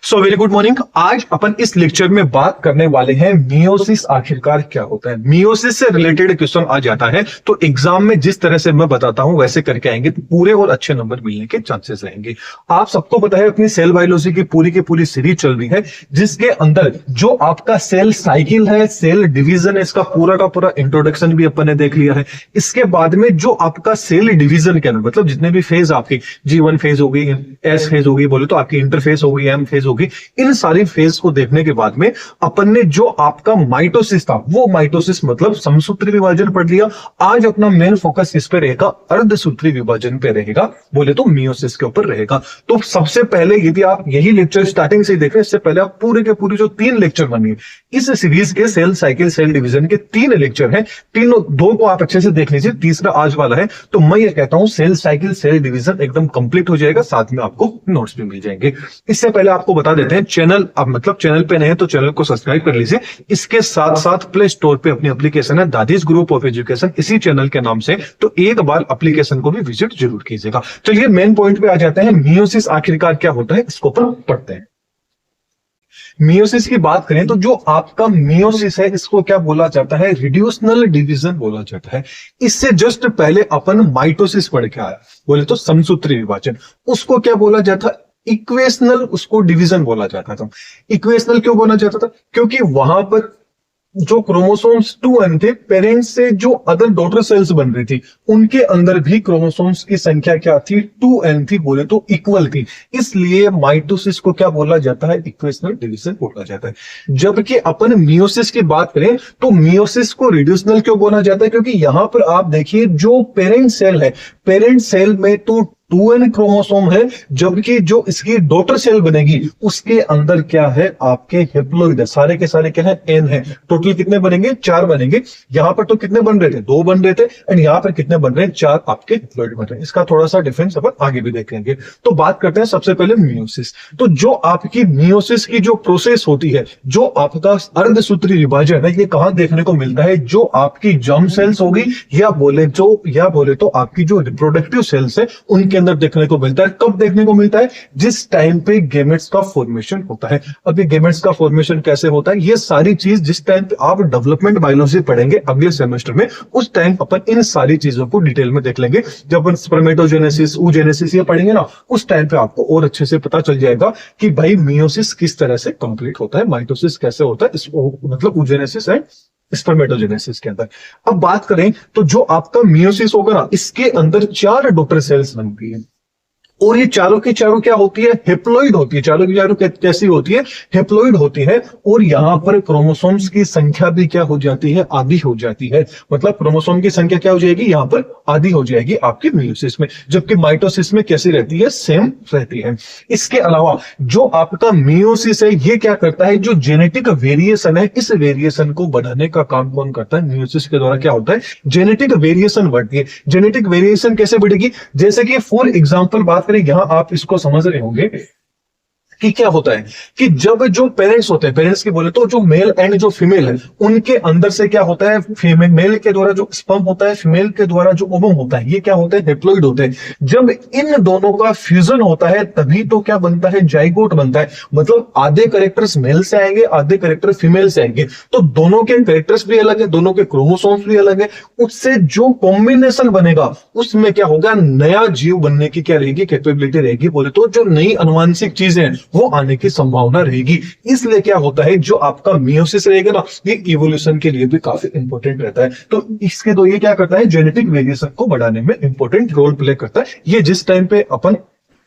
So very good morning. आज अपन इस lecture में बात करने वाले हैं मियोसिस आखिरकार क्या होता है। मियोसिस से रिलेटेड क्वेश्चन आ जाता है तो एग्जाम में जिस तरह से मैं बताता हूं वैसे करके आएंगे तो पूरे और अच्छे नंबर मिलने के चांसेस रहेंगे। आप सबको पता है अपनी सेल बायोलॉजी की पूरी सीरीज चल रही है जिसके अंदर जो आपका सेल साइकिल है, सेल डिवीजन है, इसका पूरा का पूरा इंट्रोडक्शन भी अपन ने देख लिया है। इसके बाद में जो आपका सेल डिवीजन के अंदर मतलब जितने भी फेज आपकी G1 फेज हो गई, S फेज हो गई, बोले तो आपकी इंटरफेज हो गई, M फेज होगी, इन सारी फेज को देखने के बाद में अपन ने जो आपका माइटोसिस था वो माइटोसिस मतलब समसूत्री विभाजन पढ़ लिया। आज अपना मेन फोकस किस पे रहेगा? अर्धसूत्री विभाजन पे रहेगा, बोले तो मियोसिस के ऊपर रहेगा। तो सबसे पहले यदि आप यही लेक्चर स्टार्टिंग से देख रहे हैं, इससे पहले आप पूरे के पूरे जो 3 लेक्चर बनिए इस सीरीज के सेल साइकिल सेल डिवीजन के 3 लेक्चर हैं, तीनों 2 को आप अच्छे से देख लीजिए, तीसरा आज वाला है। तो मैं ये कहता हूं सेल साइकिल सेल डिवीजन एकदम कंप्लीट हो जाएगा, साथ में आपको नोट्स भी मिल जाएंगे। इससे पहले आपको बता देते हैं चैनल आप मतलब चैनल पे नए हैं तो चैनल को सब्सक्राइब कर लीजिए। इसके साथ साथ प्ले स्टोर पे अपनी एप्लीकेशन है दादीज ग्रुप ऑफ एजुकेशन, इसी चैनल के नाम से, तो एक बार एप्लीकेशन को भी विजिट जरूर कीजिएगा। चलिए मेन पॉइंट पे आ जाते हैं, मियोसिस आखिरकार क्या होता है इसको पढ़ते हैं। मियोसिस की बात करें तो जो आपका मियोसिस है इसको क्या बोला जाता है? रिड्यूसनल डिवीजन बोला जाता है। इससे जस्ट पहले अपन माइटोसिस पढ़ के आया, बोले तो समसूत्री विभाजन, उसको क्या बोला जाता है? इक्वेशनल, उसको डिवीजन बोला जाता था। इक्वेशनल क्यों बोला जाता था? क्योंकि वहां पर जो क्रोमोसोम्स 2n थे, पेरेंट्स से जो अदर डॉटर सेल्स बन रही थी उनके अंदर भी क्रोमोसोम्स की संख्या क्या थी? 2n थी, बोले तो इक्वल थी। इसलिए माइटोसिस को क्या बोला जाता है? इक्वेशनल डिवीजन बोला जाता है। जबकि अपन मियोसिस की बात करें तो मियोसिस को रिड्यूसनल क्यों बोला जाता है? क्योंकि यहां पर आप देखिए जो पेरेंट सेल है, पेरेंट सेल में तो 2n क्रोमोसोम है, जबकि जो इसकी डॉटर सेल बनेगी उसके अंदर क्या है? आपके हेप्लोइड है, सारे के सारे क्या है? n है। टोटल कितने बनेंगे? 4 बनेंगे। यहां पर तो कितने बन रहे थे? 2 बन रहे थे, एंड यहां पर कितने बन रहे हैं? 4 आपके हेप्लोइड बन रहे हैं। इसका थोड़ा सा डिफरेंस अपन आगे भी देखेंगे। तो बात करते हैं सबसे पहले मियोसिस। तो जो आपकी मियोसिस की जो प्रोसेस होती है, जो आपका अर्धसूत्री विभाजन है, ये कहां देखने को मिलता है? जो आपकी जर्म सेल्स होगी या बोले तो आपकी जो रिप्रोडक्टिव सेल्स है उनके अंदर देखने को मिलता है। कब देखने को मिलता है? जिस टाइम पे गेमेट्स का फॉर्मेशन होता है। अब ये गेमेट्स का फॉर्मेशन कैसे होता है, ये सारी चीज जिस टाइम पे आप डेवलपमेंट बायोलॉजी पढ़ेंगे अगले सेमेस्टर में, उस टाइम अपन इन सारी चीजों को डिटेल में देख लेंगे। जब अपन स्पर्मेटोजेनेसिस, oogenesis ये पढ़ेंगे ना, उस टाइम पे आपको और अच्छे से पता चल जाएगा कि भाई मियोसिस किस तरह से कंप्लीट होता है, माइटोसिस कैसे होता है, मतलब oogenesis है स्पर्मेटोजेनेसिस के अंदर। अब बात करें तो जो आपका मियोसिस होगा ना, इसके अंदर 4 डॉटर सेल्स बनती है और ये चारों की चारों क्या होती है? हेप्लोइड होती है। चारों की चारों कैसी होती है? हेप्लोइड होती है। और यहां पर क्रोमोसोम्स की संख्या भी क्या हो जाती है? आधी हो जाती है। मतलब क्रोमोसोम की संख्या क्या हो जाएगी? यहां पर आधी हो जाएगी आपके मियोसिस में, जबकि माइटोसिस में कैसी रहती है? सेम रहती है। इसके अलावा जो आपका मियोसिस है ये क्या करता है? जो जेनेटिक वेरिएशन है, इस वेरिएशन को बढ़ाने का काम कौन करता है? मियोसिस के द्वारा क्या होता है? जेनेटिक वेरिएशन बढ़ती है। जेनेटिक वेरिएशन कैसे बढ़ेगी? जैसे कि फॉर एग्जाम्पल बात करें, यहां आप इसको समझ रहे होंगे कि क्या होता है कि जब जो पेरेंट्स होते हैं, पेरेंट्स की बोले तो जो मेल एंड जो फीमेल है, उनके अंदर से क्या होता है? फीमेल मेल के द्वारा जो स्पर्म होता है, फीमेल के द्वारा जो ओवम होता है, ये क्या होता है? हेप्लोइड होते हैं। जब इन दोनों का फ्यूजन होता है तभी तो क्या बनता है? जाइगोट बनता है। मतलब आधे कैरेक्टर्स मेल से आएंगे, आधे कैरेक्टर फीमेल से आएंगे, तो दोनों के कैरेक्टर्स भी अलग है, दोनों के क्रोमोसोम्स भी अलग है। उससे जो कॉम्बिनेशन बनेगा उसमें क्या होगा? नया जीव बनने की क्या रहेगी? कैपेबिलिटी रहेगी। बोले तो जो नई अनुवांशिक चीजें हैं वो आने की संभावना रहेगी। इसलिए क्या होता है, जो आपका मियोसिस रहेगा ना, ये इवोल्यूशन के लिए भी काफी इंपॉर्टेंट रहता है। तो इसके दो ये क्या करता है? जेनेटिक वेरिएशन को बढ़ाने में इंपॉर्टेंट रोल प्ले करता है। ये जिस टाइम पे अपन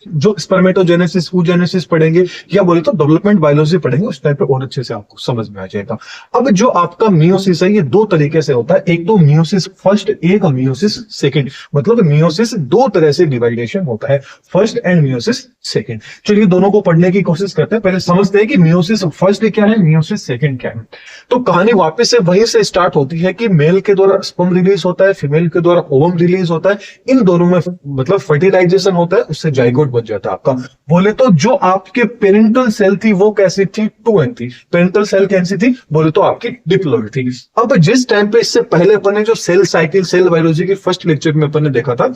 जो स्पर्मेटोजेनेसिस, oogenesis पढ़ेंगे या बोले तो डेवलपमेंट बायोलॉजी पढ़ेंगे, उस टाइम पे और अच्छे से आपको समझ में आ जाएगा। अब जो आपका मियोसिस है ये 2 तरीके से होता है, एक तो मियोसिस फर्स्ट, एक मियोसिस सेकंड। मतलब मियोसिस 2 तरह से डिवाइडेशन होता है, फर्स्ट एंड मियोसिस सेकंड। चलिए दोनों को पढ़ने की कोशिश करते हैं। पहले समझते हैं कि मियोसिस फर्स्ट क्या है, मियोसिस सेकंड क्या है। तो कहानी वापस से वहीं से स्टार्ट होती है कि मेल के द्वारा स्पर्म रिलीज होता है, फीमेल के द्वारा ओवम रिलीज होता है। इन दोनों में मतलब फर्टिलाइजेशन होता है, उससे जाइगोट बन जाता है आपका। बोले तो जो आपके पेरेंटल सेल थी वो कैसी थी? 2n थी। पेरेंटल सेल कैसी थी? बोले तो आपकी डिप्लॉइड थी। अब जिस टाइम पे इससे पहले अपन ने जो सेल साइकिल सेल बायोलॉजी के फर्स्ट लेक्चर में अपन ने देखा था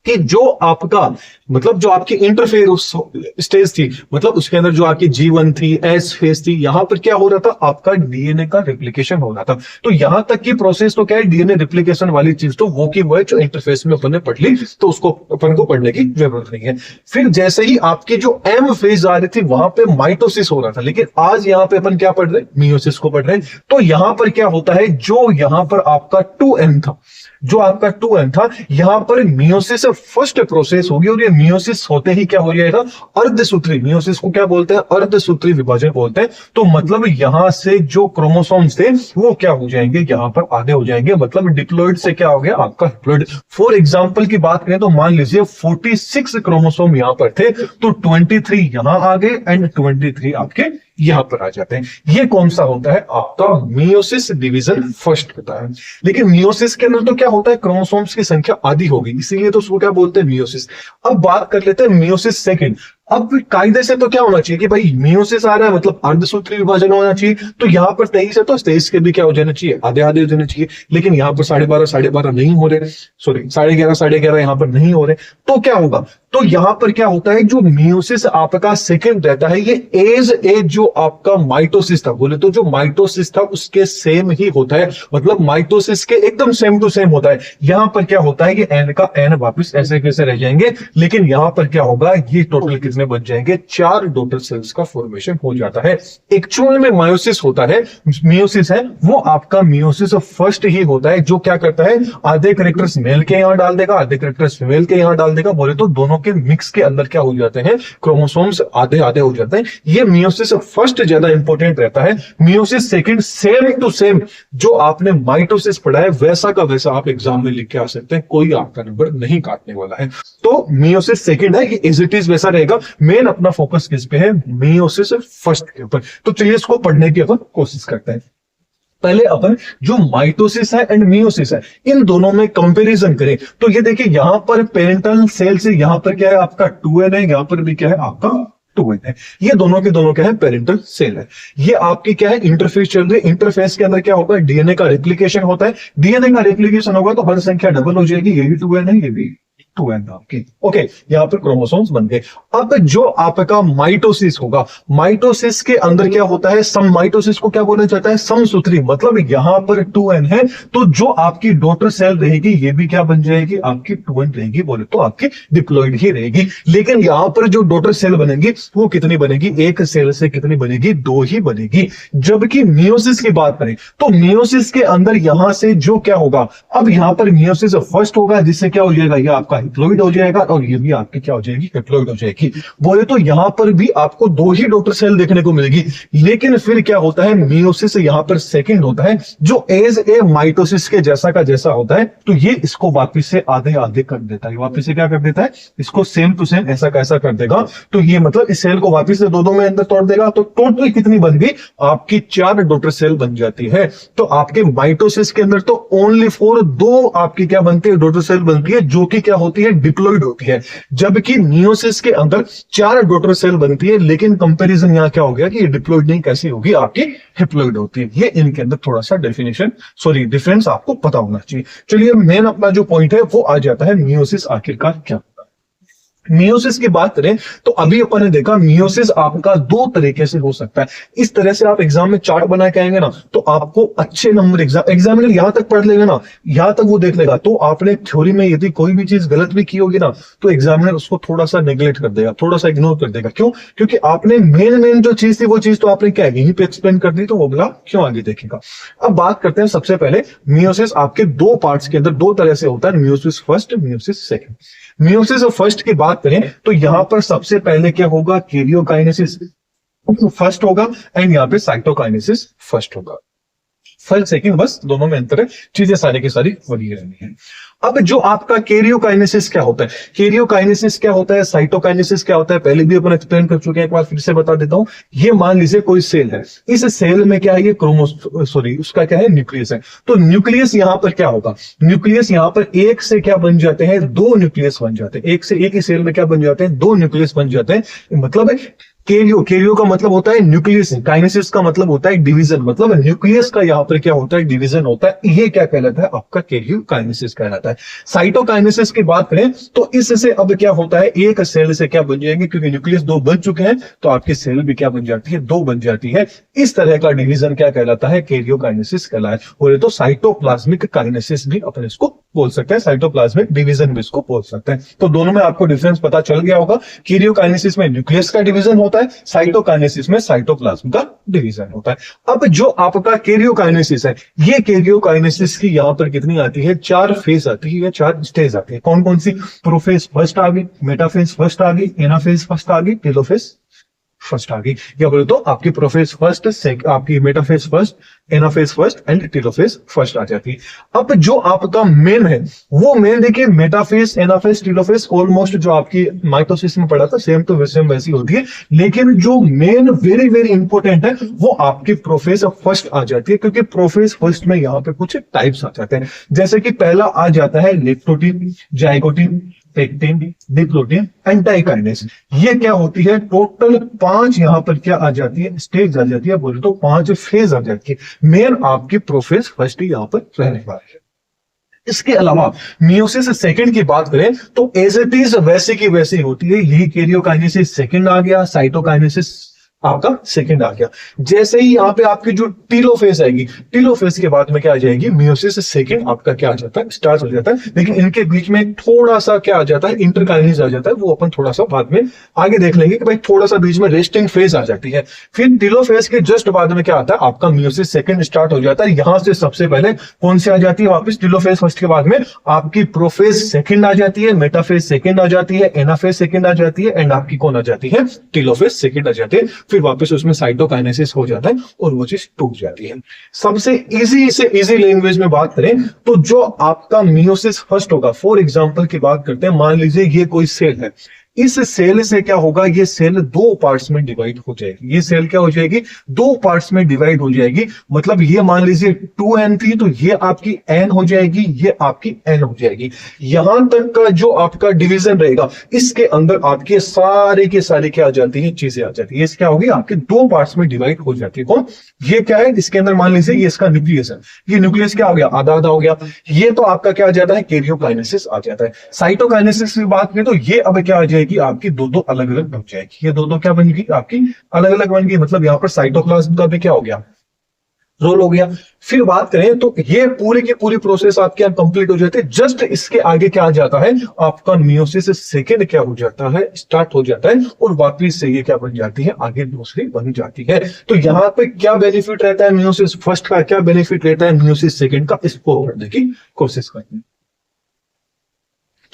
कि जो आपका मतलब जो आपकी इंटरफेस स्टेज थी, मतलब उसके अंदर जो आपकी G1 थी, S फेज थी, यहां पर क्या हो रहा था, आपका डीएनए का रिप्लिकेशन हो रहा था। तो यहां तक की प्रोसेस तो क्या है, डीएनए रिप्लिकेशन वाली चीज तो वो की वो है जो इंटरफेस में अपन ने पढ़ ली, तो उसको अपन को पढ़ने की जरूरत नहीं है। फिर जैसे ही आपकी जो M फेज आ रही थी, वहां पे माइटोसिस हो रहा था, लेकिन आज यहां पे अपन क्या पढ़ रहे हैं, मियोसिस को पढ़ रहे हैं। तो यहां पर क्या होता है, जो यहां पर आपका 2M था, जो आपका 2M था, यहां पर मियोसिस फर्स्ट प्रोसेस होगी, और ये मियोसिस होते ही क्या हो जाएगा, अर्धसूत्री, मियोसिस को क्या बोलते हैं, अर्धसूत्री विभाजन बोलते हैं। तो मतलब यहां से जो क्रोमोसोम्स थे वो क्या हो जाएंगे, यहां पर आधे हो जाएंगे, मतलब डिप्लॉइड से क्या हो गया आपका डिप्लॉइड। फॉर एग्जांपल की बात करें तो मान लीजिए 46 क्रोमोसोम यहां पर थे, तो 23 यहां आ गए एंड 23 आपके यहां पर आ जाते हैं। ये कौन सा होता है, आपका मियोसिस डिवीजन फर्स्ट होता है। लेकिन मियोसिस के अंदर तो क्या होता है, क्रोमोसोम्स की संख्या आधी होगी, इसीलिए तो उसको क्या बोलते हैं, मियोसिस। अब बात कर लेते हैं मियोसिस सेकंड। अब कायदे से तो क्या होना चाहिए कि भाई मियोसिस आ रहा है मतलब अर्धसूत्री विभाजन होना चाहिए, तो यहां पर 23 है तो 23 के भी क्या हो जाना चाहिए, आधे आधे हो जाने चाहिए। लेकिन यहां पर 12.5 नहीं हो रहे, सॉरी 11.5 यहां पर नहीं हो रहे, तो क्या होगा, तो यहां पर क्या होता है, जो मियोसिस आपका सेकंड रहता है, ये एज जो आपका माइटोसिस था, बोले तो जो माइटोसिस था उसके सेम ही होता है, मतलब माइटोसिस के एकदम सेम टू सेम होता है। यहां पर क्या होता है कि एन का एन वापस ऐसे कैसे रह जाएंगे, लेकिन यहां पर क्या होगा, ये टोटल कितने बन जाएंगे, 4 डॉटर सेल्स का फॉर्मेशन हो जाता है। एक्चुअल में मायोसिस होता है, मियोसिस है वो आपका मियोसिस फर्स्ट ही होता है, जो क्या करता है, आधे कैरेक्टर्स मेल के यहां डाल देगा, आधे कैरेक्टर्स फीमेल के यहां डाल देगा, बोले तो दोनों के मिक्स के अंदर क्या हो जाते हैं, क्रोमोसोम्स आधे आधे हो जाते हैं। ये मियोसिस फर्स्ट ज्यादा इंपॉर्टेंट रहता है। Meiosis second same to same जो आपने माइटोसिस पढ़ा है वैसा का वैसा आप एग्जाम में लिख के आ सकते हैं, कोई आपका नंबर नहीं काटने वाला है। तो मियोसिस सेकंड है, ये एज इट इज वैसा रहेगा। मेन अपना फोकस किस पे है, मियोसिस फर्स्ट के ऊपर। तो चलिए इसको पढ़ने की अपन कोशिश करते हैं। पहले अपन जो माइटोसिस है एंड मियोसिस है, इन दोनों में कंपैरिजन करें तो ये देखिए, यहां पर पेरेंटल सेल से यहां पर क्या है आपका 2n है, यहां पर भी क्या है आपका 2n है। ये दोनों के दोनों क्या है, पेरेंटल सेल है। ये आपकी क्या है, इंटरफेस चल रही है। इंटरफेस के अंदर क्या होगा, डीएनए का रेप्लिकेशन होता है। डीएनए का रेप्लिकेशन होगा तो हर संख्या डबल हो जाएगी, ये भी 2n है, ये भी 2n आपकी। ओके, यहां पर क्रोमोसोम्स बन गए। अब जो आपका माइटोसिस होगा, माइटोसिस के अंदर क्या होता है, सम माइटोसिस को क्या बोला जाता है, समसूत्री। मतलब यहां पर 2n है तो जो आपकी डॉटर सेल रहेगी ये भी क्या बन जाएगी, आपकी 2n रहेगी, बोले तो आपकी डिप्लॉइड ही रहेगी। लेकिन यहां पर जो डॉटर सेल बनेगी वो कितनी बनेगी, एक सेल से कितनी बनेगी, 2 ही बनेगी। जबकि मियोसिस की बात करें तो मियोसिस के अंदर यहां से जो क्या होगा, अब यहां पर मियोसिस फर्स्ट होगा, जिससे क्या हो जाएगा, ये आपका डिप्लॉइड हो जाएगा और ये भी आपकी क्या हो जाएगी, डिप्लॉइड हो जाएगी। बोले तो यहां पर भी आपको 2 ही डॉटर सेल देखने को मिलेगी। लेकिन फिर क्या होता है, मियोसिस यहां पर सेकंड होता है, जो एज ए माइटोसिस के जैसा का जैसा होता है। तो ये इसको वापिस से आधे आधे कर देता है, वापिस से क्या कर देता है, इसको सेम टू सेम ऐसा कैसा कर देगा। तो ये मतलब इस सेल को वापिस से दो में अंदर तोड़ देगा। तो टोटल कितनी बन गई, आपकी 4 डॉटर सेल बन जाती है। तो आपके माइटोसिस के अंदर तो ओनली फॉर 2 आपकी क्या बनती है, डॉटर सेल बनती है, जो कि क्या होती है, डिप्लॉइड होती है। जबकि मियोसिस के अंदर 4 डॉटर सेल बनती है, लेकिन कंपैरिजन यहां क्या हो गया कि ये डिप्लॉइड नहीं कैसी होगी, आपकी हैप्लॉइड होती है। ये इनके अंदर थोड़ा सा डिफरेंस आपको पता होना चाहिए। चलिए मेन अपना जो पॉइंट है वो आ जाता है, मियोसिस आखिरकार क्या। मियोसिस की बात करें तो अभी अपन ने देखा मियोसिस आपका 2 तरीके से हो सकता है। इस तरह से आप एग्जाम में चार्ट बना के आएंगे ना, तो आपको अच्छे नंबर एग्जामिनर यहां तक पढ़ लेगा ना, यहां तक वो देख लेगा। तो आपने थ्योरी में यदि कोई भी चीज गलत भी की होगी ना, तो एग्जामिनर उसको थोड़ा सा नेग्लेक्ट कर देगा, थोड़ा सा इग्नोर कर देगा। क्यों, क्योंकि आपने मेन जो चीज थी वो चीज तो आपने क्या यहीं पे एक्सप्लेन कर दी, तो वो बोला क्यों आगे देखेगा। अब बात करते हैं सबसे पहले मियोसिस आपके 2 पार्ट्स के अंदर 2 तरह से होता है, meiosis first, meiosis second. Meiosis first की बात करें तो यहां पर सबसे पहले क्या होगा, कैरियोकाइनेसिस फर्स्ट होगा एंड यहां पे साइटोकाइनेसिस फर्स्ट होगा। फर्स्ट सेकंड बस दोनों में अंतर है, चीजें सारी की सारी वही रहनी है। अब जो आपका कैरियोकाइनेसिस क्या होता है, कैरियोकाइनेसिस क्या होता है, साइटोकाइनेसिस क्या होता है, पहले भी अपन एक्सप्लेन कर चुके हैं, एक बार फिर से बता देता हूं। ये मान लीजिए कोई सेल है, इस सेल में क्या है, ये उसका क्या है, न्यूक्लियस है। तो न्यूक्लियस यहां पर क्या होगा, न्यूक्लियस यहां पर एक से क्या बन जाते हैं, 2 न्यूक्लियस बन जाते हैं। एक से एक ही सेल में क्या बन जाते हैं, 2 न्यूक्लियस बन जाते हैं। मतलब केरियो का मतलब होता है न्यूक्लियस, काइनेसिस का मतलब होता है डिवीजन, मतलब न्यूक्लियस का यहाँ पर क्या होता है, डिवीजन होता है। ये क्या कहलाता है, आपका केरियो काइनेसिस कहलाता है। साइटोकाइनेसिस की बात करें तो इससे अब क्या होता है, एक सेल से क्या बन जाएंगे, क्योंकि न्यूक्लियस दो बन चुके हैं तो आपकी सेल भी क्या बन जाती है, दो बन जाती है। इस तरह का डिवीजन क्या कहलाता है, केरियो काइनेसिस कहलाता है। बोले तो साइटोप्लाज्मिक काइनेसिस भी अपन इसको बोल सकते हैं, साइटोप्लाज्मिक डिवीजन भी इसको बोल सकते हैं। तो दोनों में आपको डिफरेंस पता चल गया होगा। केरियोकाइनेसिस में न्यूक्लियस का डिवीजन होता है, साइटोकाइनेसिस में साइटोप्लाज्म का डिवीजन होता है। अब जो आपका केरियोकाइनेसिस है, ये केरियोकाइनेसिस की यहां पर कितनी आती है, 4 फेज आती है, 4 स्टेज आती है। कौन कौन सी, प्रोफेज फर्स्ट आ गई, मेटाफेज फर्स्ट आ गई, एनाफेज फर्स्ट आ गई, टेलोफेज फर्स्ट आ गई। या बोले तो आपकी प्रोफेज फर्स्ट, आपकी metaphase first, anaphase first and telophase first आ जाती है। अब जो आपका मेन है वो मेन देखिए, मेटाफेज, एनाफेज, टेलोफेज ऑलमोस्ट जो आपकी माइटोसिस में पढ़ा था सेम तो वैसे वैसी होती है, लेकिन जो मेन वेरी वेरी इंपॉर्टेंट है वो आपकी प्रोफेज फर्स्ट आ जाती है, क्योंकि प्रोफेज फर्स्ट में यहाँ पे कुछ टाइप्स आ जाते हैं। जैसे कि पहला आ जाता है leptotene, zygotene, pachytene, diplotene and diakinesis. ये क्या होती है, टोटल 5 यहां पर क्या आ जाती है, स्टेज आ जाती है, बोले तो 5 फेज आ जाती है। मेन आपकी प्रोफेज फर्स्ट ही यहां पर रहने वाली है। इसके अलावा मियोसिस सेकंड की बात करें तो एज इट इज वैसे की वैसी होती है। यही केरियोकाइनेसिस सेकंड आ गया, साइटोकाइनेसिस आपका सेकंड आ गया। जैसे ही यहाँ पे आपकी जो टीलोफेज आएगी, टीलोफेज के बाद में क्या आ जाएगी, मियोसिस सेकंड आपका क्या आ जाता है, स्टार्ट हो जाता है। लेकिन इनके बीच में थोड़ा सा क्या आ जाता है, इंटरकाइनेस आ जाता है, वो अपन थोड़ा सा बाद में आगे देख लेंगे कि भाई थोड़ा सा बीच में रेस्टिंग फेज आ जाती है। फिर टीलोफेज के जस्ट बाद में क्या आता है, आपका मियोसिस सेकंड स्टार्ट हो जाता है। यहां से सबसे पहले कौन सी आ जाती है वापस, टीलोफेज फर्स्ट के बाद में आपकी प्रोफेज सेकंड आ जाती है, मेटाफेज सेकंड आ जाती है, एनाफेज सेकंड आ जाती है एंड आपकी कौन आ जाती है, टीलोफेज सेकंड आ जाती है। फिर वापस उसमें साइटोकाइनेसिस हो जाता है और वो चीज टूट जाती है। सबसे इजी से इजी लैंग्वेज में बात करें तो जो आपका मियोसिस फर्स्ट होगा, फॉर एग्जांपल की बात करते हैं, मान लीजिए ये कोई सेल है, इस सेल से क्या होगा, ये सेल 2 पार्ट्स में डिवाइड हो जाएगी। ये सेल क्या हो जाएगी, 2 पार्ट्स में डिवाइड हो जाएगी। मतलब ये मान लीजिए 2n थी तो ये आपकी n हो जाएगी, ये आपकी n हो जाएगी। यहां तक का जो आपका डिवीजन रहेगा, इसके अंदर आपके सारे के सारे क्या आ जाती है, चीजें आ जाती है। ये क्या होगी, आपके 2 पार्ट्स में डिवाइड हो जाती है। कौन, ये क्या है, इसके अंदर मान लीजिए ये इसका न्यूक्लियस है, ये न्यूक्लियस क्या हो गया, आधा आधा हो गया। ये तो आपका क्या आ जाता है, केरियोकाइनेसिस आ जाता है। साइटोकाइनेसिस की बात करें तो ये अब क्या आ जाएगी, आपकी दो अलग अलग बन जाएगी। ये दो क्या बन गई, आपकी अलग अलग बन गई। मतलब यहाँ पर साइटोप्लाज्म का भी क्या हो गया, रोल हो गया। फिर बात करें तो ये पूरी की पूरी प्रोसेस आपके यहाँ कंप्लीट हो जाती है। जस्ट इसके आगे क्या आ जाता है, आपका मियोसिस सेकंड क्या हो जाता है, स्टार्ट हो जाता है और वापिस से ये क्या बन जाती है, आगे दूसरी बन जाती है। तो यहाँ पे क्या बेनिफिट रहता है मियोसिस फर्स्ट का, क्या बेनिफिट रहता है मियोसिस सेकंड का, इसको पढ़ने की कोशिश करते हैं।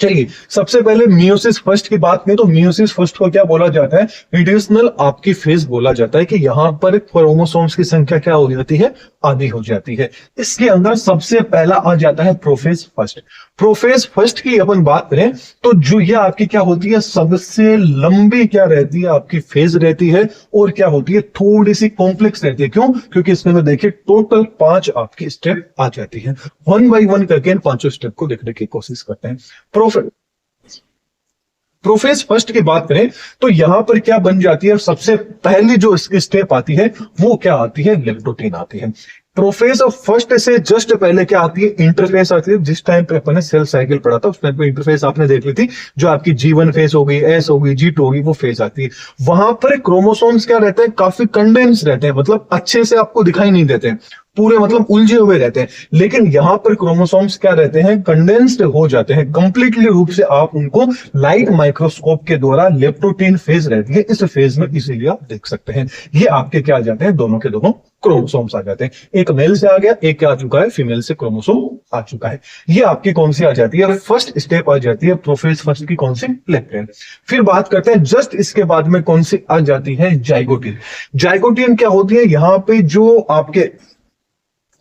चलिए सबसे पहले मियोसिस फर्स्ट की बात करें तो मियोसिस फर्स्ट को क्या बोला जाता है, एडिशनल आपकी फेज बोला जाता है कि यहां पर क्रोमोसोम्स की संख्या क्या हो जाती है, आधी हो जाती है। इसके अंदर सबसे पहला आ जाता है प्रोफेज फर्स्ट। प्रोफेज फर्स्ट की अपन बात करें तो जो ये आपकी क्या होती है, सबसे लंबी क्या रहती है, आपकी फेज रहती है और क्या होती है, थोड़ी सी कॉम्प्लेक्स रहती है। क्यों, क्योंकि इसके अंदर देखिए टोटल 5 आपकी स्टेप आ जाती है। 1 बाय 1 करके इन 5 स्टेप को देखने की कोशिश करते हैं। प्रोफेज फर्स्ट की बात करें तो यहां पर क्या बन जाती है, सबसे पहली जो इसकी स्टेप आती है वो क्या आती है, लेप्टोटीन आती है। प्रोफेज फर्स्ट से जस्ट पहले क्या आती है, इंटरफेस आती है। जिस टाइम पे अपन ने सेल साइकिल पढ़ा था उस टाइम पे इंटरफेस आपने देख ली थी, जो आपकी G1 फेज हो गई, S हो गई, G2 हो गई, वो फेज आती है। वहां पर क्रोमोसोम्स क्या रहते हैं, काफी कंडेंस रहते हैं, मतलब अच्छे से आपको दिखाई नहीं देते हैं, पूरे मतलब उलझे हुए रहते हैं। लेकिन यहां पर क्रोमोसोम्स क्या रहते हैं, कंडेंस्ड हो जाते हैं कंप्लीटली रूप से। आप उनको लाइट माइक्रोस्कोप के द्वारा लेप्टोटीन फेज रहती है, इस फेज में इसीलिए आप देख सकते हैं। ये आपके क्या आ जाते हैं, दोनों के दोनों क्रोमोसोम्स आ जाते हैं। एक मेल से आ गया, एक क्या आ चुका है, फीमेल से क्रोमोसोम आ चुका है। ये आपकी कौन सी आ जाती है, फर्स्ट स्टेप आ जाती है प्रोफेज फर्स्ट की, कौन सी, लेप्टेन। फिर बात करते हैं जस्ट इसके बाद में कौन सी आ जाती है, जाइगोटीन। जाइगोटीन क्या होती है, यहां पे जो आपके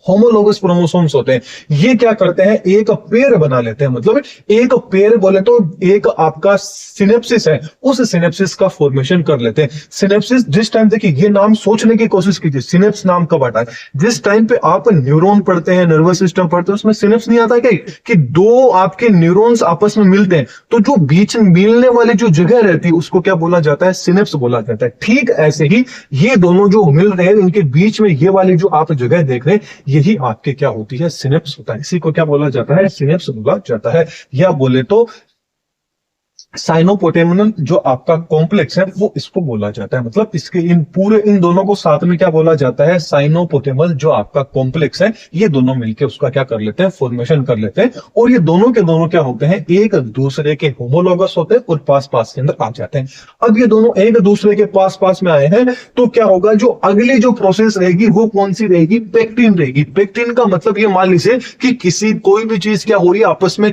होमोलोगस क्रोमोसोम्स होते हैं, ये क्या करते हैं, एक पेयर बना लेते हैं। मतलब एक पेयर बोले तो एक आपका सिनेप्सिस है, उस सिनेप्सिस का फॉर्मेशन कर लेते हैं। सिनेप्सिस जिस टाइम, देखिए ये नाम सोचने की कोशिश कीजिए, सिनेप्स नाम कब आता है, जिस टाइम पे आप न्यूरॉन पढ़ते हैं, नर्वस सिस्टम पढ़ते हैं, उसमें सिनेप्स नहीं आता है क्या, कि दो आपके न्यूरॉन्स आपस में मिलते हैं, तो जो बीच में मिलने वाली जो जगह रहती है उसको क्या बोला जाता है, सिनेप्स बोला जाता है। ठीक ऐसे ही ये दोनों जो मिल रहे हैं, इनके बीच में ये वाली जो आप जगह देख रहे हैं, यही आपके क्या होती है, सिनेप्स होता है। इसी को क्या बोला जाता है, सिनेप्स बोला जाता है। या बोले तो साइनोपोटेमनल जो आपका कॉम्प्लेक्स है वो इसको बोला जाता है। मतलब इसके इन दोनों को साथ में क्या बोला जाता है, साइनोपोटेमल जो आपका कॉम्प्लेक्स है, ये दोनों मिलके उसका क्या कर लेते हैं, फॉर्मेशन कर लेते हैं। और ये दोनों के दोनों क्या होते हैं, एक दूसरे के होमोलोगस होते हैं और पास पास के अंदर आ जाते हैं। अब ये दोनों एक दूसरे के पास पास में आए हैं, तो क्या होगा, जो अगली जो प्रोसेस रहेगी वो कौन सी रहेगी, पेक्टिन रहेगी। पेक्टिन का मतलब ये मान लीजिए कि कोई भी चीज क्या हो रही है, आपस में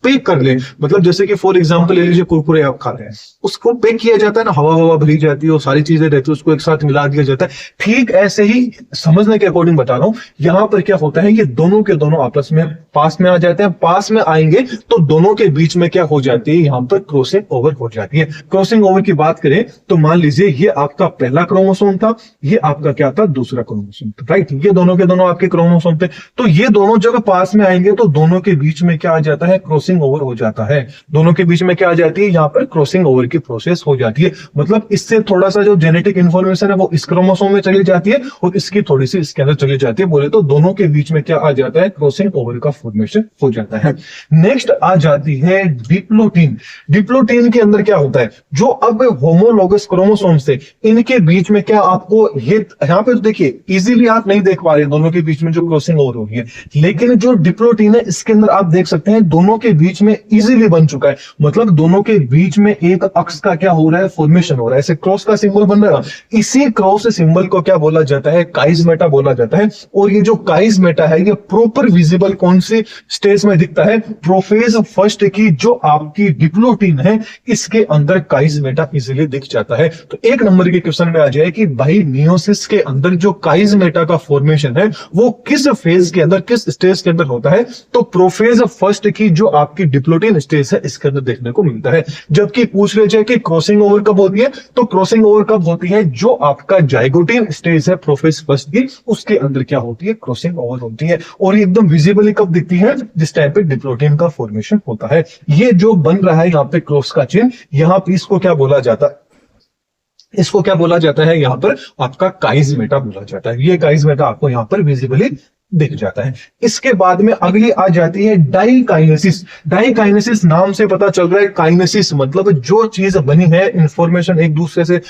पैक कर ले। मतलब जैसे कि फॉर एग्जांपल ले लीजिए, कुरकुरे आप खा रहे हैं, उसको पैक किया जाता है ना, हवा हवा भरी जाती है और सारी चीजें रहती है, उसको एक साथ मिला दिया जाता है। ठीक ऐसे ही समझने के अकॉर्डिंग बता रहा हूं, यहां पर क्या होता है, ये दोनों के दोनों आपस में पास में आ जाते हैं। पास में आएंगे तो दोनों के बीच में क्या हो जाती है, यहां पर क्रॉसिंग ओवर हो जाती है। क्रॉसिंग ओवर की बात करें तो मान लीजिए ये आपका पहला क्रोमोसोम था, ये आपका क्या था, दूसरा क्रोमोसोम था, राइट। ये दोनों के दोनों आपके क्रोमोसोम थे, तो ये दोनों जब पास में आएंगे तो दोनों के बीच में क्या आ जाता है, क्रॉसिंग ओवर हो जाता है। दोनों के बीच में क्या आ जाती है, यहां पर क्रॉसिंग ओवर की प्रोसेस हो जाती है। मतलब इससे थोड़ा सा जो जेनेटिक इंफॉर्मेशन है वो इस क्रोमोसोम में चली जाती है और इसकी थोड़ी सी इसके अंदर चली जाती है। बोले तो दोनों के बीच में क्या आ जाता है, क्रॉसिंग ओवर का फॉर्मेशन हो जाता है। नेक्स्ट आ जाती है डिप्लोटीन। डिप्लोटीन के अंदर क्या होता है, जो अब होमोलोगस क्रोमोसोम से इनके बीच में क्या आपको ये यहां पे तो देखिए इजीली आप नहीं देख पा रहे दोनों के बीच में जो क्रॉसिंग ओवर हो रही है, लेकिन जो डिप्लोटीन है इसके अंदर आप देख सकते हैं दोनों के बीच में इजीली बन चुका है। मतलब दोनों के बीच में एक अक्ष का क्या हो रहा है, फॉर्मेशन हो रहा है। ऐसे क्रॉस का सिंबल बन रहा है, इसी क्रॉस सिंबल को क्या बोला जाता है, काइजमेटा बोला जाता है। और ये जो काइजमेटा है ये प्रॉपर विजिबल कौन सी स्टेज में दिखता है, प्रोफेज फर्स्ट की जो आपकी डिप्लोटीन है इसके अंदर काइजमेटा इजीली दिख जाता है। तो एक नंबर के क्वेश्चन में आ जाए कि भाई मियोसिस के अंदर जो काइजमेटा का फॉर्मेशन है वो किस फेज के अंदर, किस स्टेज के अंदर होता है, तो प्रोफेज फर्स्ट की जो आपकी डिप्लोटीन स्टेज है इसके अंदर देखने को मिलता है। जबकि पूछ ले जाए कि क्रॉसिंग ओवर कब होती है, तो क्रॉसिंग ओवर कब होती है, जो आपका जाइगोटीन स्टेज है प्रोफेज फर्स्ट की, उसके अंदर क्या होती है, क्रॉसिंग ओवर होती है। और ये एकदम विजिबली कब दिखती है, जिस टाइप पे डिप्लोटीन का फॉर्मेशन होता है। ये जो बन रहा है यहाँ पे क्रॉस का चिन्ह, यहाँ पे इसको क्या बोला जाता है, इसको क्या बोला जाता है, यहां पर आपका काइजमेटा बोला जाता है। ये काइजमेटा आपको यहां पर विजिबली दिख जाता है। इसके बाद में अगली आ जाती है डाइकाइनेसिस। डाइकाइनेसिस नाम से पता चल रहा है, काइनेसिस मतलब जो चीज बनी है, इंफॉर्मेशन एक दूसरे से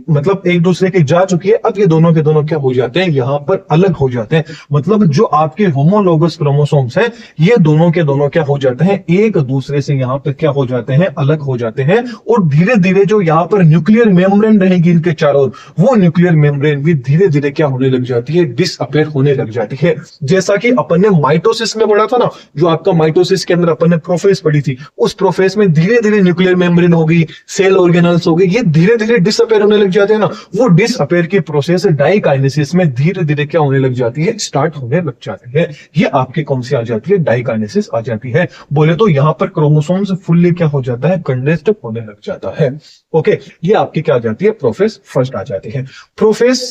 मतलब एक दूसरे की जा चुकी है, अब ये दोनों के दोनों क्या हो जाते हैं, यहां पर अलग हो जाते हैं। मतलब जो आपके होमोलोगस क्रोमोसोम्स हैं ये दोनों के दोनों क्या हो जाते हैं, एक दूसरे से यहां पर क्या हो जाते हैं, अलग हो जाते हैं। और धीरे धीरे जो यहां पर न्यूक्लियर मेम्ब्रेन रहेगी इनके चारों, वो न्यूक्लियर मेम्ब्रेन भी धीरे धीरे क्या होने लग जाती है, डिसअपेयर होने लग जाती है। जैसा कि अपन ने माइटोसिस में पढ़ा था ना, जो आपका माइटोसिस के अंदर अपन ने प्रोफेज पढ़ी थी, उस प्रोफेज में धीरे धीरे न्यूक्लियर मेम्ब्रेन होगी, सेल ऑर्गेनल्स होगी, ये धीरे धीरे डिसअपेयर होने लग जाते हैं ना। वो डिसअपेयर की प्रोसेस डाइकाइनेसिस में धीरे धीरे क्या होने लग जाती है, स्टार्ट होने लग जाती है। ये आपके कौन सी आ जाती है, डाइकाइनेसिस आ जाती है। बोले तो यहां पर क्रोमोसोम्स फुल्ली क्या हो जाता है, कंडेंस्ड होने लग जाता है। ओके, ये आपकी क्या आ जाती है, प्रोफेज फर्स्ट आ जाती है। प्रोफेज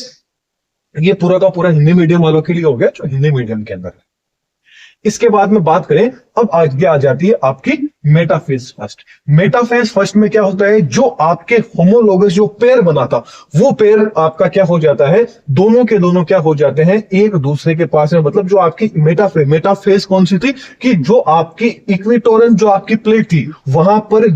ये पूरा का पूरा हिंदी मीडियम वालों के लिए हो गया, जो हिंदी मीडियम के अंदर है। इसके बाद में बात करें, अब आगे आ जाती है आपकी मेटाफेज फर्स्ट। मेटाफेज फर्स्ट में क्या होता है, जो आपके होमोलोगस जो पेयर बना था, वो पेयर आपका क्या हो जाता है, दोनों के दोनों क्या हो जाते हैं, एक दूसरे के पास है। मतलब जो आपकी मेटाफेज कौन सी थी, कि जो आपकी इक्वेटोरियल जो आपकी प्लेट थी, वहां पर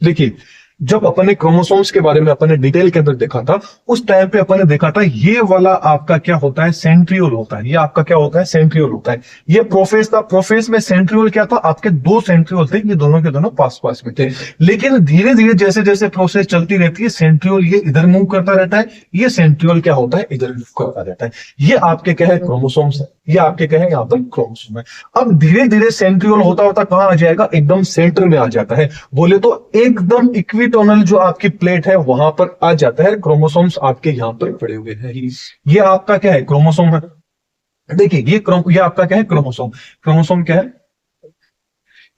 देखिए जब अपन ने क्रोमोसोम्स के बारे में अपन ने डिटेल के अंदर देखा था, उस टाइम पे अपन ने देखा था ये वाला आपका क्या होता है, सेंट्रियोल होता है। ये आपका क्या होता है, सेंट्रियोल होता है। ये प्रोफेज था, प्रोफेज में सेंट्रियोल क्या था, आपके दो सेंट्रियोल थे, ये दोनों के दोनों पास पास में थे। लेकिन धीरे धीरे जैसे जैसे प्रोसेस चलती रहती है, सेंट्रियोल ये इधर मूव करता रहता है, ये सेंट्रियोल क्या होता है, इधर मूव करता रहता है। ये आपके क्या है, क्रोमोसोम्स है, ये आपके क्या है, यहाँ पर क्रोमोसोम है। अब धीरे धीरे सेंट्रियोल होता होता कहां आ जाएगा, एकदम सेंटर में आ जाता है। बोले तो एकदम इक्विटोनल जो आपकी प्लेट है वहां पर आ जाता है। क्रोमोसोम्स आपके यहां पर पड़े हुए हैं, ये आपका क्या है, क्रोमोसोम है। देखिए ये आपका क्या है, क्रोमोसोम। क्रोमोसोम क्या है,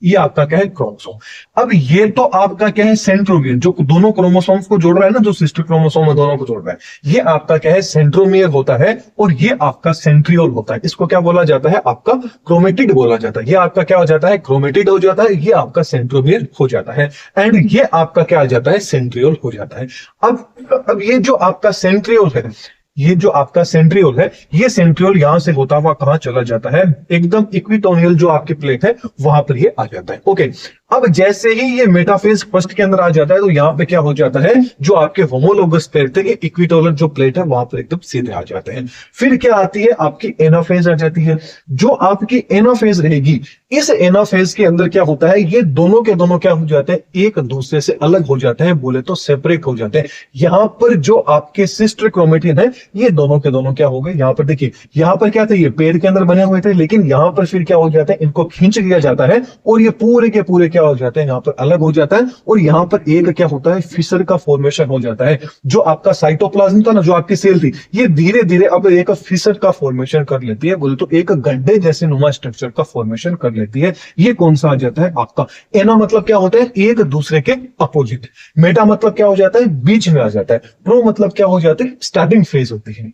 ये आपका क्या है, क्रोमोसोम। अब ये तो आपका क्या है, सेंट्रोमियर, जो दोनों क्रोमोसोम्स को जोड़ रहा है ना, जो सिस्टर क्रोमोसोम है दोनों को जोड़ रहा है, ये आपका क्या है, सेंट्रोमियर होता है। और ये आपका सेंट्रियोल होता है। इसको क्या बोला जाता है, आपका क्रोमेटिड बोला जाता है। ये आपका क्या हो जाता है, क्रोमेटिड हो जाता है, ये आपका सेंट्रोमियर हो जाता है, एंड ये आपका क्या आ जाता है, सेंट्रियोल हो जाता है। अब ये जो आपका सेंट्रियोल है, ये जो आपका सेंट्रियोल है, ये सेंट्रियोल यहां से होता हुआ कहां चला जाता है, एकदम इक्विटोरियल जो आपकी प्लेट है वहां पर ये आ जाता है। ओके, अब जैसे ही ये मेटाफेज फर्स्ट के अंदर आ जाता है तो यहां पे क्या हो जाता है, जो आपके होमोलोगस प्लेट थे, ये इक्विटोरियल जो प्लेट है वहां पर एकदम सीधे आ जाते हैं। फिर क्या आती है, आपकी एनाफेज आ जाती है। जो आपकी एनाफेज रहेगी, इस एनाफेज के अंदर क्या होता है, ये दोनों के दोनों क्या हो जाते हैं, एक दूसरे से अलग हो जाते हैं, बोले तो सेपरेट हो जाते हैं। यहां पर जो आपके सिस्टर क्रोमेटिन है, ये दोनों के दोनों क्या हो गए, यहां पर देखिए, यहां पर क्या थे, ये पेड़ के अंदर बने हुए थे, लेकिन यहां पर फिर क्या हो जाता है, इनको खींच लिया जाता है और ये पूरे के पूरे क्या हो जाते हैं, यहां पर अलग हो जाता है। और यहां पर एक क्या होता है, फिशर का फॉर्मेशन हो जाता है। जो आपका साइटोप्लाज्म था ना, जो आपकी सेल थी, ये धीरे धीरे अब एक फिशर का फॉर्मेशन कर लेती है, बोले तो एक गड्ढे जैसे नुमा स्ट्रक्चर का फॉर्मेशन कर लेती है। ये कौन सा आ जाता है, आपका एना मतलब क्या होता है, एक दूसरे के अपोजिट। मेटा मतलब क्या हो जाता है, बीच में आ जाता है। प्रो मतलब क्या हो जाता है, स्टार्टिंग फेज होती है।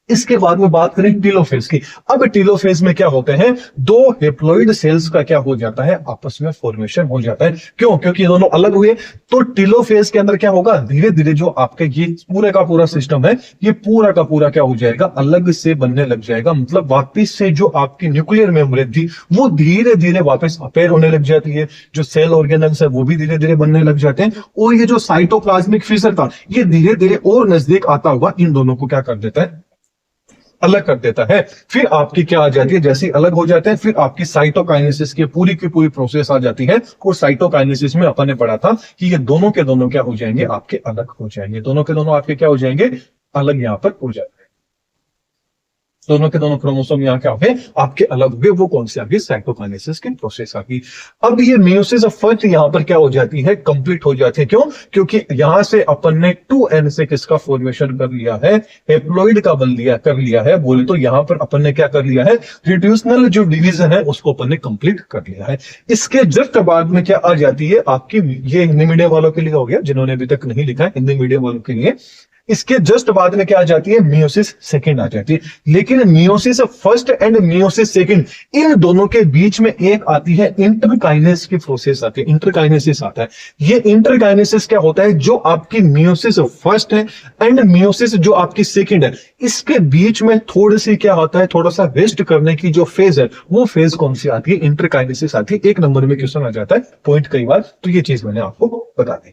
इसके बाद में बात करें टीलोफेज की। अब टीलोफेज में क्या होते हैं, दो हेप्लॉइड सेल्स का क्या हो जाता है, आपस में फॉर्मेशन हो जाता है। क्यों, क्योंकि ये दोनों अलग हुए। तो टीलोफेज के अंदर क्या होगा, धीरे धीरे जो आपके ये पूरे का पूरा सिस्टम है, ये पूरा का पूरा क्या हो जाएगा, अलग से बनने लग जाएगा। मतलब वापिस से जो आपकी न्यूक्लियर मेम्ब्रेन थी, वो धीरे धीरे वापस अपेयर होने लग जाती है। जो सेल ऑर्गेनल्स है वो भी धीरे धीरे बनने लग जाते हैं। और ये जो साइटोप्लाज्मिक फिशर था, ये धीरे धीरे और नजदीक आता हुआ इन दोनों को क्या कर देता है, अलग कर देता है। फिर आपकी क्या आ जाती है, जैसे अलग हो जाते हैं, फिर आपकी साइटोकाइनेसिस की पूरी प्रोसेस आ जाती है। और साइटोकाइनेसिस में अपन ने पढ़ा था कि ये दोनों के दोनों क्या हो जाएंगे, आपके अलग हो जाएंगे। दोनों के दोनों आपके क्या हो जाएंगे, अलग यहां पर हो जाएंगे। दोनों के दोनों क्रोमोसोम यहाँ क्या हो गए, आपके अलग हो गए। वो कौन सी आ गई, साइटोकाइनेसिस की प्रोसेस आ गई। अब ये मियोसिस फर्स्ट यहाँ पर क्या हो जाती है, कंप्लीट हो जाती है। क्यों, क्योंकि यहां से अपन ने 2n से किसका फॉर्मेशन कर लिया है, हेप्लॉइड का बन लिया कर लिया है। बोले तो यहां पर अपन ने क्या कर लिया है, रिड्यूशनल जो डिवीजन है उसको अपन ने कंप्लीट कर लिया है। इसके जस्ट बाद में क्या आ जाती है आपकी, ये हिंदी मीडियम वालों के लिए हो गया, जिन्होंने अभी तक नहीं लिखा है हिंदी मीडियम वालों के लिए। इसके जस्ट बाद में क्या आ जाती है, मियोसिस सेकंड आ जाती है। लेकिन meiosis first and meiosis second, इन दोनों के बीच में एक आती है इंटरकाइनेस की प्रोसेस आती है, इंटरकाइनेसिस आता है। ये इंटरकाइनेसिस क्या होता है, जो आपकी मियोसिस फर्स्ट है एंड मियोसिस जो आपकी सेकंड है, इसके बीच में थोड़ी सी क्या होता है, थोड़ा सा रेस्ट करने की जो फेज है, वो फेज कौन सी आती है, इंटरकाइनेसिस आती है। एक नंबर में क्वेश्चन आ जाता है, पॉइंट कई बार, तो ये चीज मैंने आपको बता दी।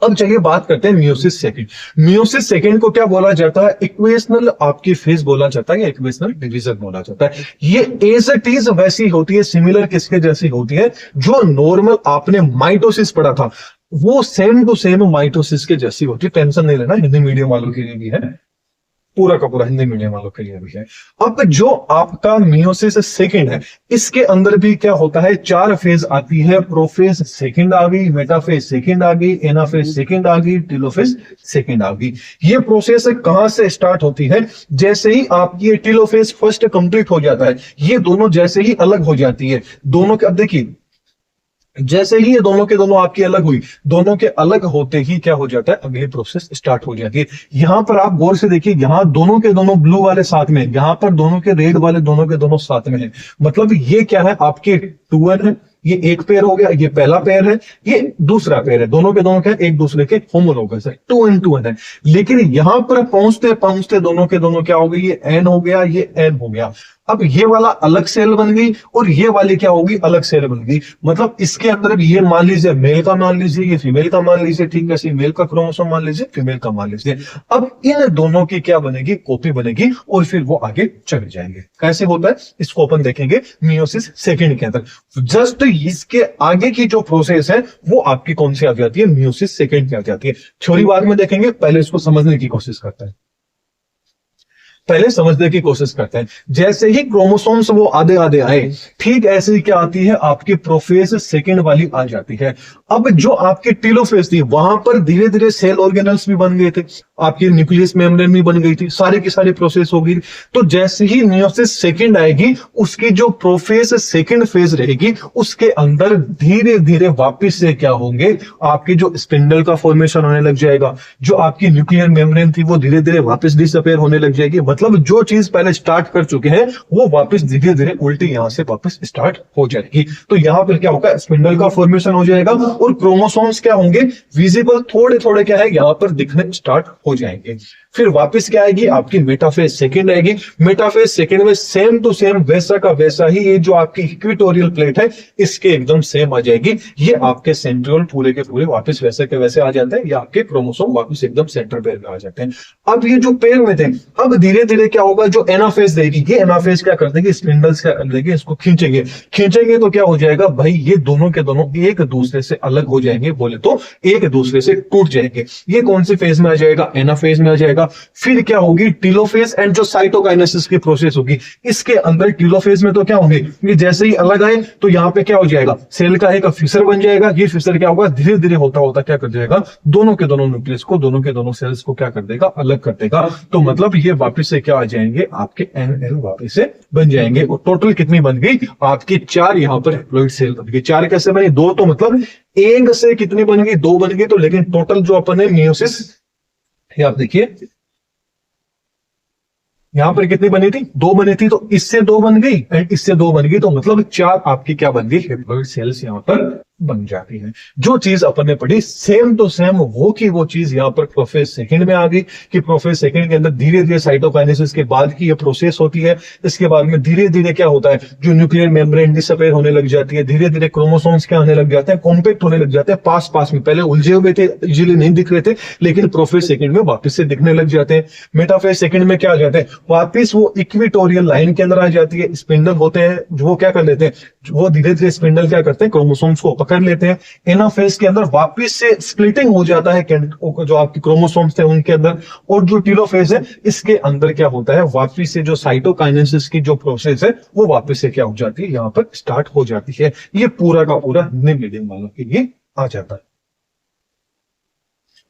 अब चलिए बात करते हैं मियोसिस सेकंड। मियोसिस सेकंड को क्या बोला जाता है, इक्वेशनल आपकी फेज बोला जाता है, या इक्वेशनल डिवीजन बोला जाता है। ये एज इट इज वैसी होती है, सिमिलर किसके जैसी होती है, जो नॉर्मल आपने माइटोसिस पढ़ा था, वो सेम टू सेम माइटोसिस के जैसी होती है। टेंशन नहीं लेना, हिंदी मीडियम वालों के लिए भी है, पूरा का पूरा हिंदी मीडियम वालों के लिए भी है। अब जो आपका मियोसिस सेकंड है, इसके अंदर भी क्या होता है, 4 फेज आती है। प्रोफेज सेकंड आ गई, मेटाफेज सेकंड आ गई, एनाफेज सेकंड आ गई, टेलोफेज सेकंड आ गई। ये प्रोसेस कहां से स्टार्ट होती है, जैसे ही आपकी टेलोफेज फर्स्ट कंप्लीट हो जाता है, ये दोनों जैसे ही अलग हो जाती है, दोनों के, अब देखिए जैसे ही ये दोनों के दोनों आपकी अलग हुई, दोनों के अलग होते ही क्या हो जाता है, अगली प्रोसेस स्टार्ट हो जाती है। यहां पर आप गौर से देखिए, यहां दोनों के दोनों ब्लू वाले साथ में, यहां पर दोनों के रेड वाले दोनों के दोनों साथ में है। मतलब ये क्या है, आपके 2n है, ये एक पेयर हो गया, ये पहला पेयर है, ये दूसरा पेयर है। दोनों के दोनों क्या, एक दूसरे के होमोलोगस है, 2n है। लेकिन यहां पर पहुंचते पहुंचते दोनों के दोनों क्या हो गई, ये n हो गया, ये n हो गया। अब ये वाला अलग सेल बन गई और ये वाली क्या होगी, अलग सेल बन गई। मतलब इसके अंदर भी ये मान लीजिए मेल का मान लीजिए, ये फीमेल का मान लीजिए, ठीक है, मेल का क्रोमोसोम मान लीजिए, फीमेल का मान लीजिए। अब इन दोनों की क्या बनेगी, कॉपी बनेगी और फिर वो आगे चले जाएंगे। कैसे होता है इसको अपन देखेंगे मियोसिस सेकंड के अंदर। जस्ट इसके आगे की जो प्रोसेस है वो आपकी कौन सी आ जाती है, मियोसिस सेकंड की आ जाती है। थ्योरी बाद में देखेंगे, पहले इसको समझने की कोशिश करते हैं, पहले समझने की कोशिश करते हैं। जैसे ही क्रोमोसोम्स वो आधे आधे आए, ठीक ऐसे ही क्या आती है, आपकी प्रोफेज सेकंड वाली आ जाती है। अब जो आपकी टेलोफेज थी वहां पर धीरे धीरे सेल ऑर्गेनल्स भी बन गए थे, आपकी न्यूक्लियस मेम्ब्रेन भी बन गई थी, सारी की सारी प्रोसेस होगी। तो जैसे ही मियोसिस सेकंड आएगी, उसकी जो प्रोफेज सेकंड फेज रहेगी, उसके अंदर धीरे धीरे वापस से क्या होंगे, आपकी जो स्पिंडल का फॉर्मेशन होने लग जाएगा, जो आपकी न्यूक्लियर मेम्ब्रेन थी वो धीरे धीरे वापस डिसअपीयर होने लग जाएगी। मतलब जो चीज पहले स्टार्ट कर चुके हैं वो वापस धीरे धीरे उल्टी यहां से वापस स्टार्ट हो जाएगी। तो यहां पर क्या होगा, स्पिंडल का फॉर्मेशन हो जाएगा और क्रोमोसोम्स क्या होंगे, विजिबल थोड़े थोड़े क्या है यहां पर दिखने स्टार्ट हो जाएंगे। फिर वापस क्या आएगी, आपकी मेटाफेज सेकंड आएगी। मेटाफेज सेकंड में सेम टू सेम वैसा का वैसा ही ये जो आपकी इक्वेटोरियल प्लेट है इसके एकदम सेम आ जाएगी। ये आपके सेंट्रियोल पूरे के पूरे वापस वैसे के वैसे आ जाते हैं, ये आपके क्रोमोसोम वापस एकदम सेंटर पेयर में आ जाते हैं। अब ये जो पेयर में थे, अब धीरे धीरे क्या होगा, जो एनाफेज देगी, ये एनाफेज क्या कर देगी, स्पिंडल्स क्या कर देगी, इसको खींचेंगे। खींचेंगे तो क्या हो जाएगा भाई, ये दोनों के दोनों एक दूसरे से अलग हो जाएंगे, बोले तो एक दूसरे से टूट जाएंगे। ये कौन सी फेज में आ जाएगा, एनाफेज में आ जाएगा। फिर क्या होगी, टीलोफेज एंड जो साइटोकाइनेसिस की प्रोसेस होगी, इसके अंदर टीलोफेज में तो क्या होंगे, ये जैसे ही अलग आए तो यहाँ पे क्या हो जाएगा, सेल का एक फिशर बन जाएगा। ये फिशर क्या होगा, धीरे धीरे होता होता क्या कर जाएगा, दोनों के दोनों न्यूक्लियस को, दोनों के दोनों सेल्स को क्या कर देगा, अलग कर देगा। तो मतलब ये वापस से क्या आ जाएंगे, आपके एनएल वापस से बन जाएंगे। और टोटल कितनी बन गई, आपकी 4 यहाँ पर हैप्लॉइड सेल बन गई। 4 कैसे बनी, 2 तो मतलब एक से कितनी बन गई, 2 बन गई। तो लेकिन टोटल जो अपन है मियोसिस, आप देखिए यहां पर कितनी बनी थी, 2 बनी थी। तो इससे 2 बन गई एंड इससे 2 बन गई, तो मतलब 4 आपकी क्या बन गई, हैप्लॉइड सेल्स यहां पर बन जाती है। जो चीज अपन ने पढ़ी सेम टू सेम वो की वो चीज यहां पर प्रोफेज सेकंड में आ गई कि प्रोफेज सेकंड के अंदर धीरे धीरे साइटोकाइनेसिस के बाद की ये प्रोसेस होती है। इसके बाद में धीरे धीरे क्या होता है, जो न्यूक्लियर मेम्ब्रेन डिसअपीयर होने लग जाती है, धीरे धीरे क्रोमोसोम्स क्या होने लग जाते हैं, कॉम्पैक्ट होने लग जाते हैं, पास पास में। पहले उलझे हुए थे, इजीली नहीं दिख रहे थे, लेकिन प्रोफेज सेकंड में वापस से दिखने लग जाते हैं। मेटाफेज सेकंड में क्या आ जाते हैं, वापिस वो इक्वेटोरियल लाइन के अंदर आ जाती है। स्पिंडल होते हैं वो क्या कर लेते हैं, वो धीरे धीरे स्पिंडल क्या करते हैं, क्रोमोसोम्स को पकड़ लेते हैं। एनाफेज के अंदर वापस से स्प्लिटिंग हो जाता है जो आपके क्रोमोसोम्स थे उनके अंदर। और जो टीलोफेज है इसके अंदर क्या होता है, वापस से जो साइटोकाइनेसिस की जो प्रोसेस है वो वापस से क्या हो जाती है, यहां पर स्टार्ट हो जाती है। ये पूरा का पूरा मीडियम वालों के लिए आ जाता है।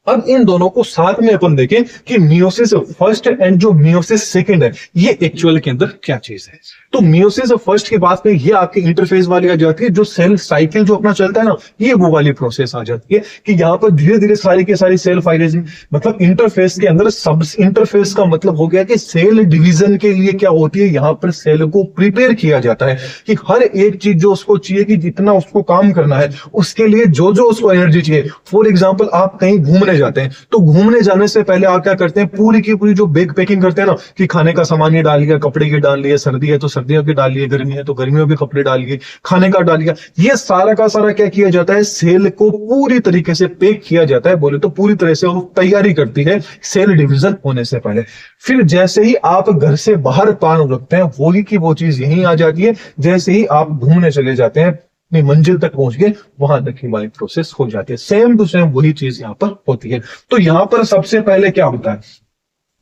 अब इन दोनों को साथ में अपन देखें कि मियोसिस फर्स्ट एंड जो मियोसिस सेकंड है ये एक्चुअल के अंदर क्या चीज है। तो मियोसिस फर्स्ट की बात में ये आपकी इंटरफेस वाली आ जाती है, जो सेल साइकिल जो अपना चलता है ना, ये वो वाली प्रोसेस आ जाती है कि यहाँ पर धीरे धीरे सारी की सारी सेल फाइलेशन, मतलब इंटरफेस के अंदर सब इंटरफेस का मतलब हो गया कि सेल डिवीजन के लिए क्या होती है, यहाँ पर सेल को प्रिपेयर किया जाता है कि हर एक चीज जो उसको चाहिए कि जितना उसको काम करना है उसके लिए जो जो उसको एनर्जी चाहिए। फॉर एग्जाम्पल आप कहीं घूमने जाते हैं, तो घूमने जाने से पहले आप क्या करते हैं, पूरी की पूरी जो बैग पैकिंग करते हैं ना, कि खाने का सामान ये डाल लिया, कपड़े के डाल लिए, सर्दी है तो सर्दियों के डाल लिए, गर्मी है तो गर्मियों के कपड़े डाल लिए, खाने का डाल लिया। ये सारा का सारा क्या किया जाता है, सेल को पूरी तरीके से पैक किया जाता है, बोले तो पूरी तरह से वो तैयारी करती है सेल डिवीजन होने से पहले। फिर जैसे ही आप घर से बाहर पान रखते हैं, वही की वो चीज यही आ जाती है। जैसे ही आप घूमने चले जाते हैं, अपनी मंजिल तक पहुंच गए, वहां तक की हमारी प्रोसेस हो जाती है। सेम टू सेम वही चीज यहां पर होती है। तो यहां पर सबसे पहले क्या होता है,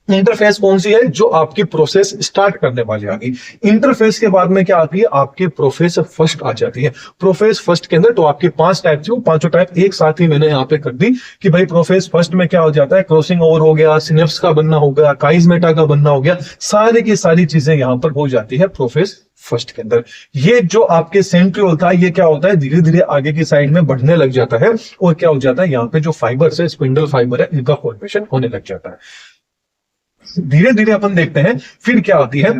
इंटरफेस कौन सी है, जो आपकी प्रोसेस स्टार्ट करने वाली आ गई। इंटरफेस के बाद में क्या आती है, आपकी प्रोफेस फर्स्ट आ जाती है। प्रोफेस फर्स्ट के अंदर तो आपके 5 टाइप थी, वो 5 टाइप एक साथ ही मैंने यहाँ पे कर दी कि भाई प्रोफेस फर्स्ट में क्या हो जाता है, क्रॉसिंग ओवर हो गया, सिनेप्स का बनना हो गया, काइजमेटा का बनना हो गया, सारी की सारी चीजें यहाँ पर हो जाती है प्रोफेस फर्स्ट के अंदर। ये जो आपके सेंट्रियोल था, ये क्या होता है, धीरे धीरे आगे की साइड में बढ़ने लग जाता है और क्या हो जाता है, यहाँ पे जो फाइबर है, स्पिंडल फाइबर है, इनका फॉर्मेशन होने लग जाता है। धीरे धीरे अपन देखते हैं फिर क्या आती है,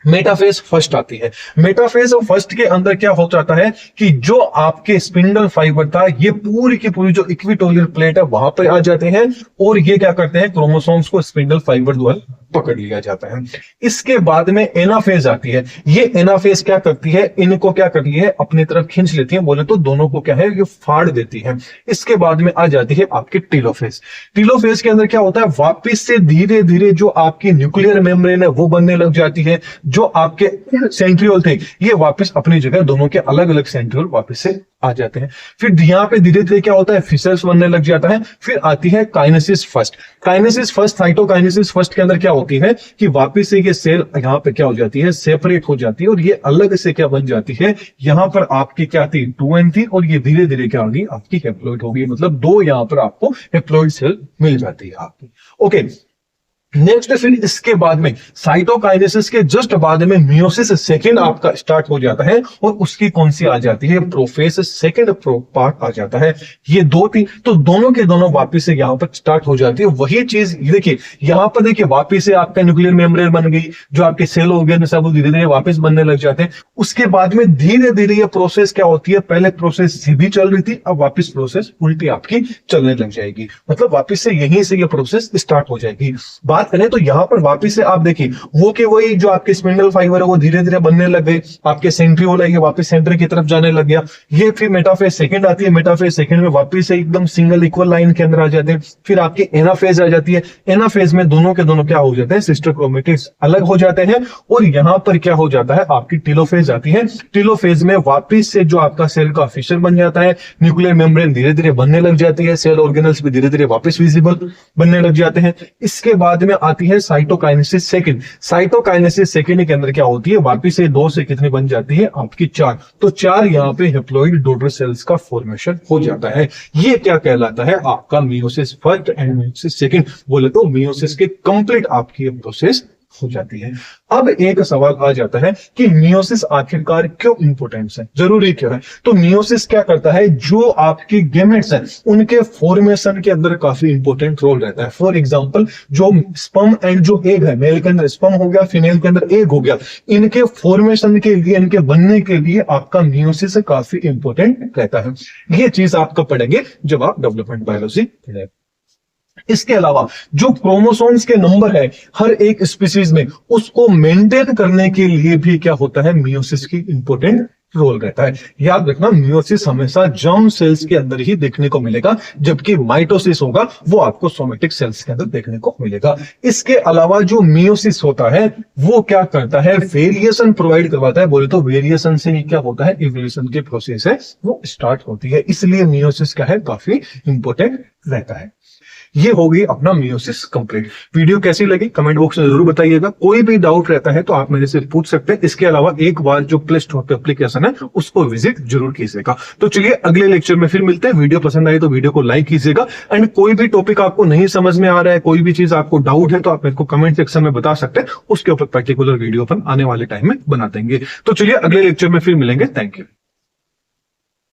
मेटाफेज फर्स्ट आती है। मेटाफेज फर्स्ट के अंदर क्या हो जाता है कि जो आपके स्पिंडल फाइबर था, ये पूरी की पूरी जो इक्वेटोरियल प्लेट है वहां पर आ जाते हैं और ये क्या करते हैं, क्रोमोसोम्स को स्पिंडल फाइबर द्वारा पकड़ लिया जाता है। इसके बाद में एनाफेज आती है। ये एनाफेज क्या करती है, इनको क्या करती है, अपनी तरफ खींच लेती है, बोले तो दोनों को क्या है, ये फाड़ देती है। इसके बाद में आ जाती है आपकी टीलोफेज। टीलोफेज के अंदर क्या होता है, वापिस से धीरे धीरे जो आपकी न्यूक्लियर मेम्ब्रेन है वो बनने लग जाती है। जो आपके सेंट्रियोल थे, ये वापस अपनी जगह, दोनों के अलग अलग सेंट्रियोल वापस से आ जाते हैं। फिर यहाँ पे धीरे धीरे क्या होता है, फिशर्स बनने लग जाता है। फिर आती है kinesis first. Kinesis first, cytokinesis first के अंदर क्या होता है, होती है कि वापस से ये सेल यहाँ पे क्या हो जाती है, सेपरेट हो जाती है और ये अलग से क्या बन जाती है, यहाँ पर आपकी क्या थी 2n थी और ये धीरे धीरे क्या होगी आपकी हैप्लॉइड होगी, मतलब 2 यहाँ पर आपको हैप्लॉइड सेल मिल जाती है आपकी। ओके, नेक्स्ट फिर इसके बाद में साइटोकाइनेसिस के जस्ट बाद में मियोसिस सेकंड आपका स्टार्ट हो जाता है और उसकी कौन सी आ जाती है, प्रोफेज सेकंड पार्ट आ जाता है। ये 2-3 तो दोनों के दोनों वापिस से यहां पर स्टार्ट हो जाती है। वही चीज देखिए यहां पर, देखिए वापिस से आपका न्यूक्लियर मेम्ब्रेन बन गई, जो आपके सेल ऑर्गेन सब धीरे धीरे वापस बनने लग जाते हैं। उसके बाद में धीरे धीरे ये प्रोसेस क्या होती है, पहले प्रोसेस सीधी चल रही थी, अब वापिस प्रोसेस उल्टी आपकी चलने लग जाएगी, मतलब वापिस से यहीं से ये प्रोसेस स्टार्ट हो जाएगी। बात करें तो यहां पर वापस से आप देखिए वो के वही जो आपके स्पिंडल फाइबर है वो धीरे धीरे बनने लग गए, आपके सेंट्रियोल है ये वापस सेंटर की तरफ जाने लग गया। ये फिर मेटाफेज सेकंड आती है, मेटाफेज सेकंड में वापस से एकदम सिंगल इक्वल लाइन के अंदर आ जाते हैं। फिर आपकी एनाफेज आ जाती है, एनाफेज में दोनों के दोनों क्या हो जाते हैं, सिस्टर क्रोमेटिड्स अलग हो जाते हैं। और यहां पर क्या हो जाता है, आपकी टेलोफेज आती है। टेलोफेज में वापस से जो आपका सेल का फिशर बन जाता है, न्यूक्लियर मेम्ब्रेन धीरे धीरे बनने लग जाती है, सेल ऑर्गेनल्स भी धीरे धीरे वापस विजिबल बनने लग जाते हैं। इसके बाद में आती है साइटोकाइनेसिस सेकंड। साइटोकाइनेसिस सेकंड के अंदर क्या होती है, वापिस से 2 से कितनी बन जाती है आपकी 4, तो 4 यहाँ पे हैप्लॉइड डॉटर सेल्स का फॉर्मेशन हो जाता है। ये क्या कहलाता है आपका meiosis first and meiosis second, बोले तो मियोसिस के कंप्लीट आपकी प्रोसेस हो जाती है। अब एक सवाल आ जाता है कि मियोसिस आखिरकार क्यों इंपोर्टेंट है, जरूरी क्यों है। तो मियोसिस क्या करता है, जो आपकी गेमेट्स हैं उनके फॉर्मेशन के अंदर काफी इंपॉर्टेंट रोल रहता है। फॉर एग्जांपल जो स्पर्म एंड जो एग है, मेल के अंदर स्पर्म हो गया, फीमेल के अंदर एग हो गया, इनके फॉर्मेशन के लिए, इनके बनने के लिए आपका मियोसिस काफी इंपॉर्टेंट रहता है। ये चीज आपको पढ़ेंगे जब आप डेवलपमेंट बायोलॉजी पढ़ेंगे। इसके अलावा जो क्रोमोसोम्स के नंबर है हर एक स्पीसीज में, उसको मेंटेन करने के लिए भी क्या होता है, मियोसिस की इंपॉर्टेंट रोल रहता है। याद रखना मियोसिस हमेशा जर्म सेल्स के अंदर ही देखने को मिलेगा, जबकि माइटोसिस होगा वो आपको सोमेटिक सेल्स के अंदर देखने को मिलेगा। इसके अलावा जो मियोसिस होता है वो क्या करता है, वेरिएशन प्रोवाइड करवाता है। बोले तो वेरिएशन से ही क्या होता है, इवोल्यूशन की प्रोसेस है वो स्टार्ट होती है। इसलिए मियोसिस क्या है, काफी इंपॉर्टेंट रहता है। ये हो गई अपना मियोसिस कंप्लीट। वीडियो कैसी लगी कमेंट बॉक्स में जरूर बताइएगा। कोई भी डाउट रहता है तो आप मेरे से पूछ सकते हैं। इसके अलावा एक बार जो प्ले स्टोर पे एप्लीकेशन है उसको विजिट जरूर कीजिएगा। तो चलिए अगले लेक्चर में फिर मिलते हैं। वीडियो पसंद आई तो वीडियो को लाइक कीजिएगा, एंड कोई भी टॉपिक आपको नहीं समझ में आ रहा है, कोई भी चीज आपको डाउट है तो आप मेरे को कमेंट सेक्शन में बता सकते हैं। उसके ऊपर पर्टिकुलर वीडियो अपन आने वाले टाइम में बना देंगे। तो चलिए अगले लेक्चर में फिर मिलेंगे। Thank you.